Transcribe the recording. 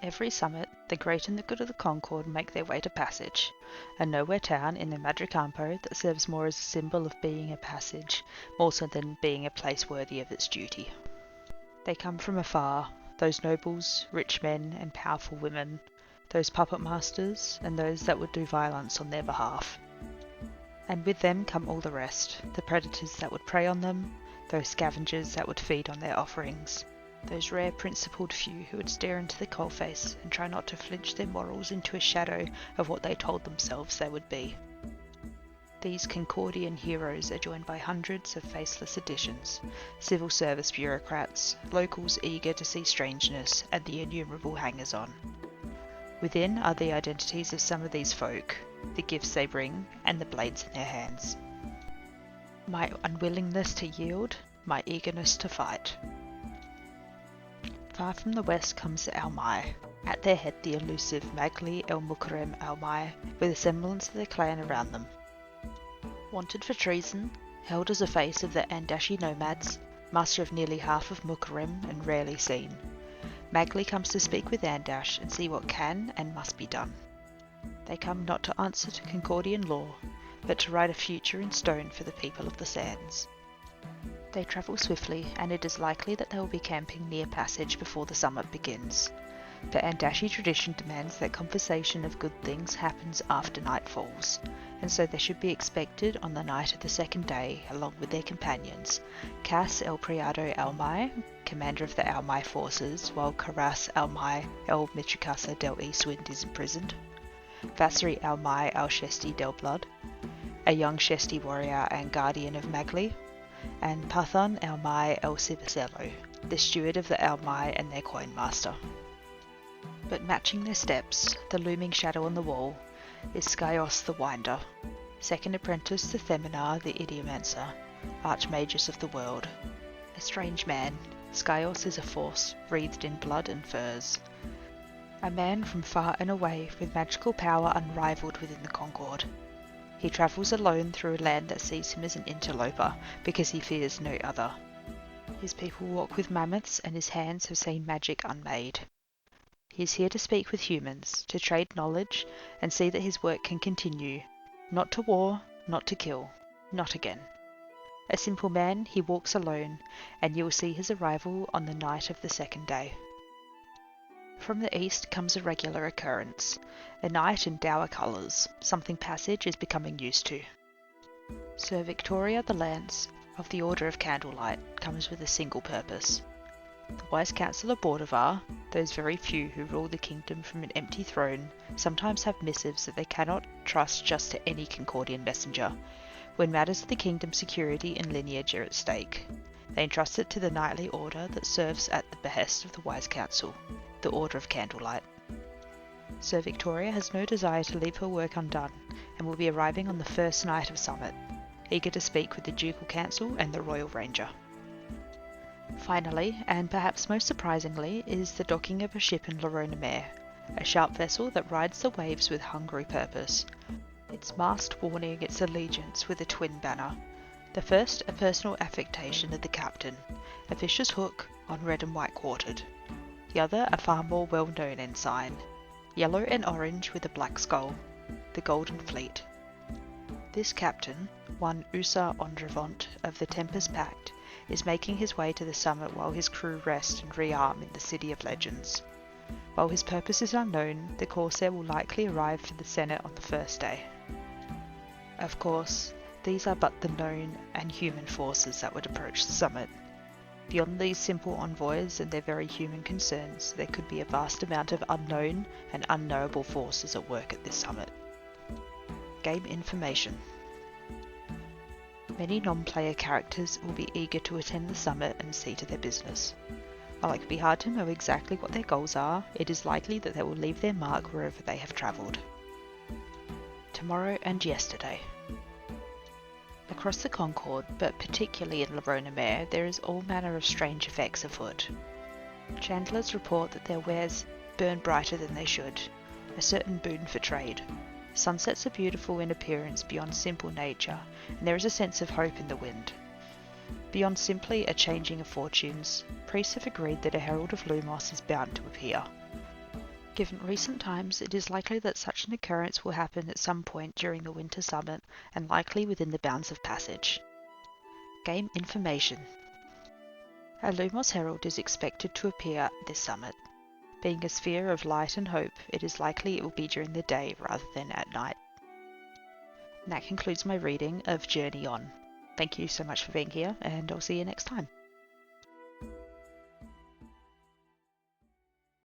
Every summit, the great and the good of the Concord make their way to Passage, a nowhere town in the Madricampo that serves more as a symbol of being a passage, more so than being a place worthy of its duty. They come from afar, those nobles, rich men, and powerful women, those puppet masters, and those that would do violence on their behalf. And with them come all the rest, the predators that would prey on them, those scavengers that would feed on their offerings, those rare principled few who would stare into the coalface and try not to flinch their morals into a shadow of what they told themselves they would be. These Concordian heroes are joined by hundreds of faceless additions, civil service bureaucrats, locals eager to see strangeness, and the innumerable hangers-on. Within are the identities of some of these folk, the gifts they bring, and the blades in their hands. My unwillingness to yield, my eagerness to fight. Far from the west comes the Almai, at their head the elusive Magli El Mukarem Almai, with a semblance of their clan around them. Wanted for treason, held as a face of the Andashi nomads, master of nearly half of Mukarem and rarely seen, Magli comes to speak with Andash and see what can and must be done. They come not to answer to Concordian law, but to write a future in stone for the people of the sands. They travel swiftly, and it is likely that they will be camping near Passage before the summit begins. The Andashi tradition demands that conversation of good things happens after night falls, and so they should be expected on the night of the second day along with their companions, Cas El Priado Almai, commander of the Almai forces, while Caras Almai El Michikasa del Eastwind is imprisoned, Vasari Almai El Shesti del Blood, a young Shesti warrior and guardian of Magli, and Pathan Almai El Civicello, the steward of the Almai and their coin master. But matching their steps, the looming shadow on the wall, is Skyos the Winder, second apprentice to Theminar the Idiomancer, Archmagus of the world. A strange man, Skyos is a force wreathed in blood and furs. A man from far and away with magical power unrivalled within the Concord. He travels alone through a land that sees him as an interloper because he fears no other. His people walk with mammoths and his hands have seen magic unmade. He is here to speak with humans, to trade knowledge, and see that his work can continue. Not to war, not to kill, not again. A simple man, he walks alone, and you will see his arrival on the night of the second day. From the east comes a regular occurrence, a night in dour colours, something Passage is becoming used to. Sir Victoria the Lance, of the Order of Candlelight, comes with a single purpose. The wise council of Bordevar, those very few who rule the kingdom from an empty throne, sometimes have missives that they cannot trust just to any Concordian messenger. When matters of the kingdom's security and lineage are at stake, they entrust it to the knightly order that serves at the behest of the wise council, the Order of Candlelight. Sir Victoria has no desire to leave her work undone, and will be arriving on the first night of summit, eager to speak with the ducal council and the royal ranger. Finally, and perhaps most surprisingly, is the docking of a ship in Lorona Mare, a sharp vessel that rides the waves with hungry purpose, its mast warning its allegiance with a twin banner. The first a personal affectation of the captain, a fisher's hook on red and white quartered. The other a far more well-known ensign, yellow and orange with a black skull, the Golden Fleet. This captain, one Usa Ondrevant of the Tempest Pact, is making his way to the summit while his crew rest and rearm in the City of Legends. While his purpose is unknown, the Corsair will likely arrive for the Senate on the first day. Of course, these are but the known and human forces that would approach the summit. Beyond these simple envoys and their very human concerns, there could be a vast amount of unknown and unknowable forces at work at this summit. Game information. Many non-player characters will be eager to attend the summit and see to their business. While it can be hard to know exactly what their goals are, it is likely that they will leave their mark wherever they have travelled. Tomorrow and yesterday. Across the Concord, but particularly in Lorona Mare, there is all manner of strange effects afoot. Chandlers report that their wares burn brighter than they should, a certain boon for trade. Sunsets are beautiful in appearance beyond simple nature, and there is a sense of hope in the wind. Beyond simply a changing of fortunes, priests have agreed that a herald of Lumos is bound to appear. Given recent times, it is likely that such an occurrence will happen at some point during the Winter Summit and likely within the bounds of passage. Game information. A Lumos Herald is expected to appear at this summit. Being a sphere of light and hope, it is likely it will be during the day rather than at night. And that concludes my reading of Journey On. Thank you so much for being here, and I'll see you next time.